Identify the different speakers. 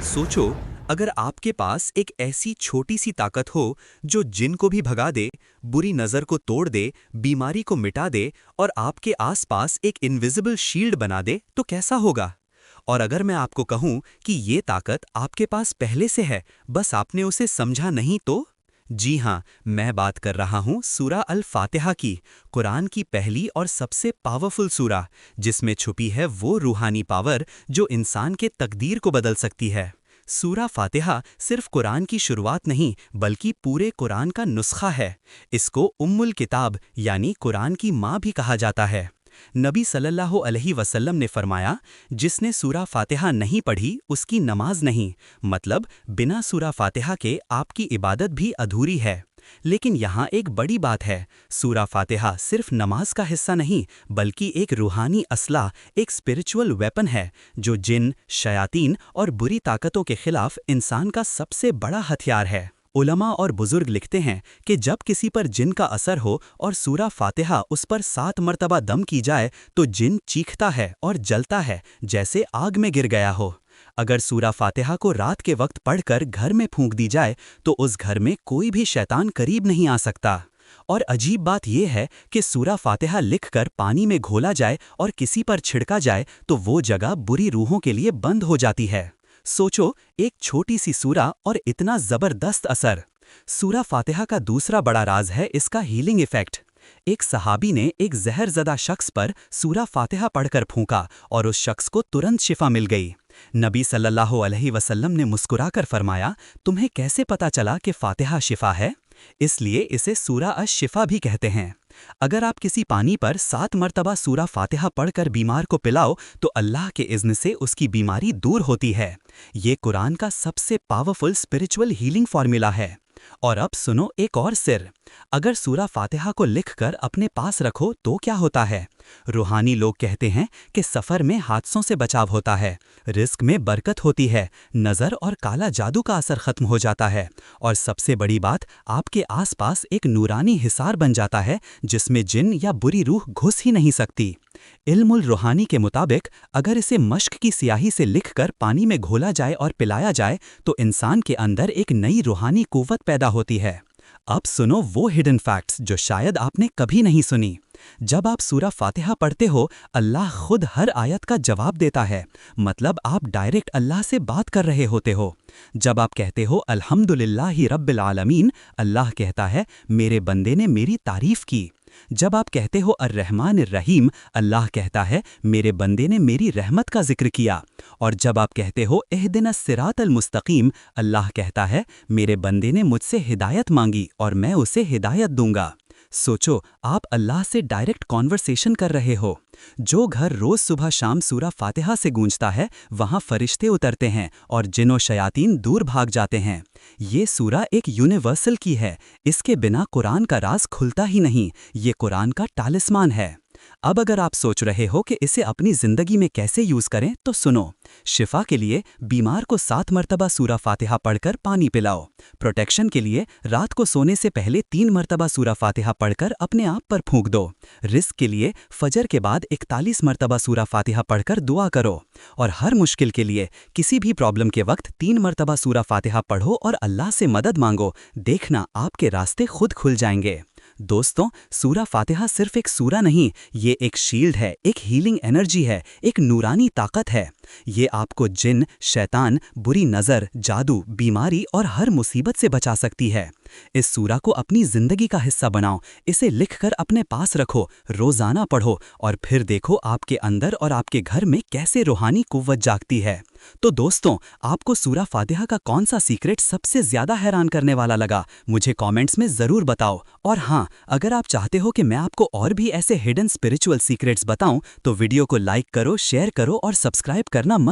Speaker 1: सोचो, अगर आपके पास एक ऐसी छोटी सी ताकत हो जो जिन को भी भगा दे, बुरी नज़र को तोड़ दे, बीमारी को मिटा दे और आपके आसपास एक इनविजिबल शील्ड बना दे, तो कैसा होगा? और अगर मैं आपको कहूं कि ये ताकत आपके पास पहले से है, बस आपने उसे समझा नहीं तो? जी हाँ, मैं बात कर रहा हूँ सूरा अल फातिहा की, कुरान की पहली और सबसे पावरफुल सूरा, जिसमें छुपी है वो रूहानी पावर जो इंसान के तकदीर को बदल सकती है। सूरा फातिहा सिर्फ कुरान की शुरुआत नहीं, बल्कि पूरे कुरान का नुस्खा है। इसको उम्मुल किताब यानी कुरान की माँ भी कहा जाता है। नबी सल्लल्लाहु अलैहि वसल्लम ने फरमाया, जिसने सूरा फातिहा नहीं पढ़ी उसकी नमाज नहीं, मतलब बिना सूरा फातिहा के आपकी इबादत भी अधूरी है। लेकिन यहाँ एक बड़ी बात है, सूरा फातिहा सिर्फ नमाज का हिस्सा नहीं, बल्कि एक रूहानी असला, एक स्पिरिचुअल वेपन है, जो जिन, शयातीन और बुरी ताकतों के खिलाफ इंसान का सबसे बड़ा हथियार है। उलमा और बुजुर्ग लिखते हैं कि जब किसी पर जिन का असर हो और सूरा फातिहा उस पर 7 मरतबा दम की जाए तो जिन चीखता है और जलता है, जैसे आग में गिर गया हो। अगर सूरा फातिहा को रात के वक्त पढ़कर घर में फूंक दी जाए तो उस घर में कोई भी शैतान करीब नहीं आ सकता। और अजीब बात यह है कि सूरा फातिहा लिखकर पानी में घोला जाए और किसी पर छिड़का जाए तो वो जगह बुरी रूहों के लिए बंद हो जाती है। सोचो, एक छोटी सी सूरा और इतना जबरदस्त असर। सूरा फातिहा का दूसरा बड़ा राज है इसका हीलिंग इफेक्ट। एक सहाबी ने एक जहरजदा शख्स पर सूरा फातिहा पढ़कर फूंका और उस शख्स को तुरंत शिफा मिल गई। नबी सल्लल्लाहु अलैहि वसल्लम ने मुस्कुराकर फरमाया, तुम्हें कैसे पता चला कि फातिहा शिफा है? इसलिए इसे सूरा अश-शिफा भी कहते हैं। अगर आप किसी पानी पर 7 मरतबा सूरा फातिहा पढ़कर बीमार को पिलाओ तो अल्लाह के इज़्न से उसकी बीमारी दूर होती है। ये कुरान का सबसे पावरफुल स्पिरिचुअल हीलिंग फॉर्मूला है। और अब सुनो एक और सिर। अगर सूरा फातिहा को लिखकर अपने पास रखो तो क्या होता है? रूहानी लोग कहते हैं कि सफ़र में हादसों से बचाव होता है, रिस्क में बरकत होती है, नज़र और काला जादू का असर खत्म हो जाता है, और सबसे बड़ी बात, आपके आसपास एक नूरानी हिसार बन जाता है जिसमें जिन या बुरी रूह घुस ही नहीं सकती। इल्मुल रूहानी के मुताबिक अगर इसे मश्क की स्याही से लिखकर पानी में घोला जाए और पिलाया जाए तो इंसान के अंदर एक नई रूहानी कुव्वत पैदा होती है। अब सुनो वो हिडन फैक्ट्स जो शायद आपने कभी नहीं सुनी। जब आप सूरा फातिहा पढ़ते हो, अल्लाह खुद हर आयत का जवाब देता है, मतलब आप डायरेक्ट अल्लाह से बात कर रहे होते हो। जब आप कहते हो अल्हम्दुलिल्लाहि रब्बिल आलमीन, अल्लाह कहता है मेरे बंदे ने मेरी तारीफ की। जब आप कहते हो अर्रहमान रहीम, अल्लाह कहता है मेरे बंदे ने मेरी रहमत का जिक्र किया। और जब आप कहते हो इहदिनस सिरातल मुस्तकीम, अल्लाह कहता है मेरे बंदे ने मुझसे हिदायत मांगी और मैं उसे हिदायत दूंगा। सोचो, आप अल्लाह से डायरेक्ट कॉन्वर्सेशन कर रहे हो। जो घर रोज सुबह शाम सूरा फातिहा से गूंजता है, वहाँ फरिश्ते उतरते हैं और जिन्नो शयातीन दूर भाग जाते हैं। ये सूरा एक यूनिवर्सल की है, इसके बिना कुरान का राज खुलता ही नहीं। ये कुरान का टालिस्मान है। अब अगर आप सोच रहे हो कि इसे अपनी जिंदगी में कैसे यूज करें, तो सुनो। शिफा के लिए बीमार को 7 मरतबा सूरा फातिहा पढ़कर पानी पिलाओ। प्रोटेक्शन के लिए रात को सोने से पहले 3 मरतबा सूरा फातिहा पढ़कर अपने आप पर फूंक दो। रिस्क के लिए फजर के बाद 41 मरतबा सूरा फातिहा पढ़कर दुआ करो। और हर मुश्किल के लिए किसी भी प्रॉब्लम के वक्त 3 मरतबा सूरा फातिहा पढ़ो और अल्लाह से मदद मांगो। देखना आपके रास्ते खुद खुल जाएंगे। दोस्तों, सूरा फातिहा सिर्फ एक सूरा नहीं, ये एक शील्ड है, एक हीलिंग एनर्जी है, एक नूरानी ताकत है। ये आपको जिन, शैतान, बुरी नज़र, जादू, बीमारी और हर मुसीबत से बचा सकती है। इस सूरा को अपनी जिंदगी का हिस्सा बनाओ, इसे लिखकर अपने पास रखो, रोजाना पढ़ो और फिर देखो आपके अंदर और आपके घर में कैसे रूहानी कुव्वत जागती है। तो दोस्तों, आपको सूरा फातिहा का कौन सा सीक्रेट सबसे ज्यादा हैरान करने वाला लगा, मुझे कमेंट्स में जरूर बताओ। और हाँ, अगर आप चाहते हो कि मैं आपको और भी ऐसे हिडन स्पिरिचुअल सीक्रेट्स बताऊं, तो वीडियो को लाइक करो, शेयर करो और सब्सक्राइब करना मत